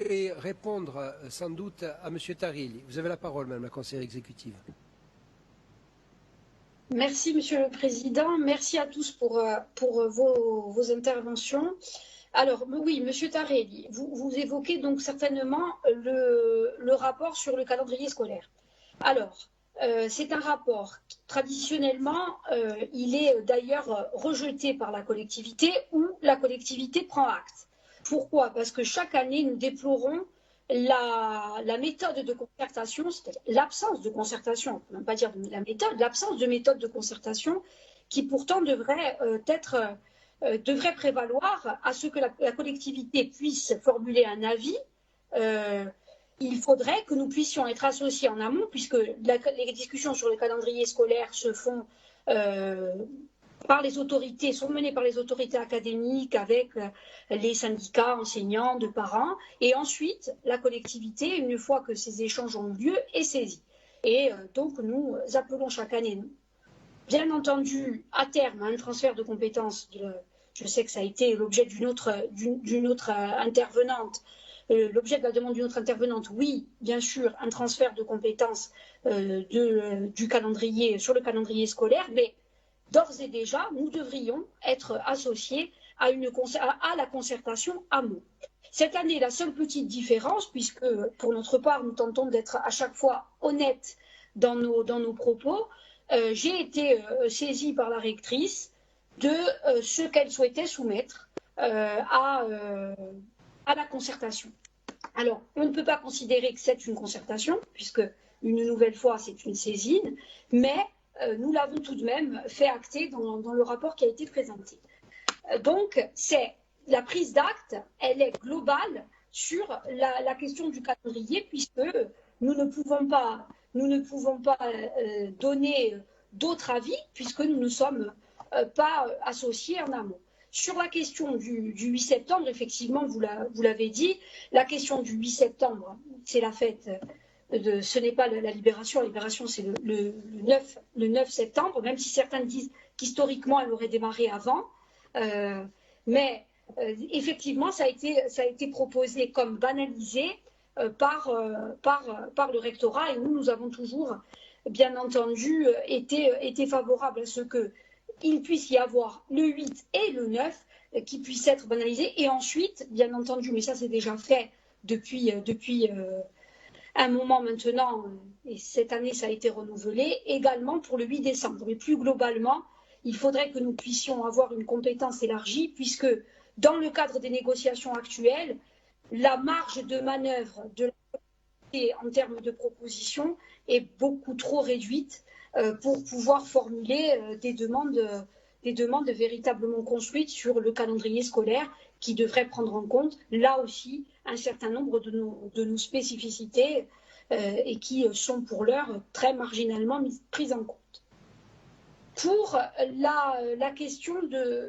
vais répondre sans doute à M. Taril. Vous avez la parole, Madame la conseillère exécutive. Merci, Monsieur le Président. Merci à tous pour vos interventions. Alors, oui, Monsieur Tarelli, vous évoquez donc certainement le rapport sur le calendrier scolaire. Alors, c'est un rapport, traditionnellement, il est d'ailleurs rejeté par la collectivité ou la collectivité prend acte. Pourquoi? Parce que chaque année, nous déplorons la méthode de concertation, c'est-à-dire l'absence de concertation, on ne peut même pas dire la méthode, l'absence de méthode de concertation qui pourtant devrait prévaloir à ce que la collectivité puisse formuler un avis. Il faudrait que nous puissions être associés en amont, puisque les discussions sur le calendrier scolaire se font par les autorités, sont menées par les autorités académiques avec les syndicats enseignants, de parents, et ensuite la collectivité, une fois que ces échanges ont lieu, est saisie. Et donc nous appelons chaque année, bien entendu, à terme, à un transfert de compétences. Je sais que ça a été l'objet d'une autre intervenante. L'objet de la demande d'une autre intervenante, oui, bien sûr, un transfert de compétences du calendrier sur le calendrier scolaire, mais d'ores et déjà, nous devrions être associés à la concertation amont. Cette année, la seule petite différence, puisque pour notre part, nous tentons d'être à chaque fois honnêtes dans nos propos, j'ai été saisie par la rectrice de ce qu'elle souhaitait soumettre à la concertation. Alors, on ne peut pas considérer que c'est une concertation, puisque une nouvelle fois, c'est une saisine, mais nous l'avons tout de même fait acter dans le rapport qui a été présenté. Donc, c'est la prise d'acte, elle est globale sur la question du calendrier, puisque nous ne pouvons pas donner d'autres avis, puisque nous ne sommes pas associés en amont. Sur la question du 8 septembre, effectivement, vous l'avez dit, la question du 8 septembre, c'est la fête. Ce n'est pas la libération c'est le 9 septembre, même si certains disent qu'historiquement elle aurait démarré avant. Mais effectivement, ça a été proposé comme banalisé par le rectorat et nous avons toujours, bien entendu, été favorables à ce qu'il puisse y avoir le 8 et le 9 qui puissent être banalisés. Et ensuite, bien entendu, mais ça c'est déjà fait depuis un moment maintenant, et cette année ça a été renouvelé, également pour le 8 décembre. Mais plus globalement, il faudrait que nous puissions avoir une compétence élargie, puisque dans le cadre des négociations actuelles, la marge de manœuvre de la collectivité en termes de propositions est beaucoup trop réduite pour pouvoir formuler des demandes véritablement construites sur le calendrier scolaire qui devrait prendre en compte, là aussi, un certain nombre de nos spécificités et qui sont pour l'heure très marginalement prises en compte. Pour la question